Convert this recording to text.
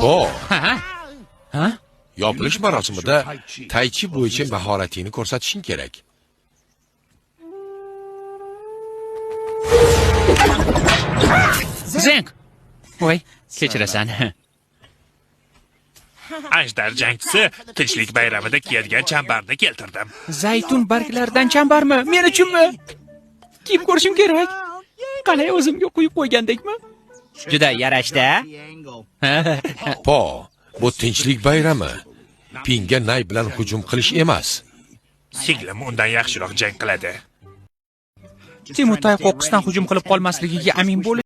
Po, Ha? yopilish marosimida tai chi bo'yicha mahoratingni ko'rsatishing kerak. Zeng. Voy, kechirasan. Ajdar jangchisi tinchlik bayramida kiyadigan chambarni keltirdim. Zaytun barglaridan chambarmi? Men uchunmi? Kiyib ko'rishim kerak. Qalay o'zimga qo'yib qo'ygandekmi? Juda yarashdi. Po, bu tinchlik bayrami. Pinga nay bilan hujum qilish emas. Singlim undan yaxshiroq jang qiladi. Timurtay qo'qqisdan hujum qilib qolmasligiga amin bo'l.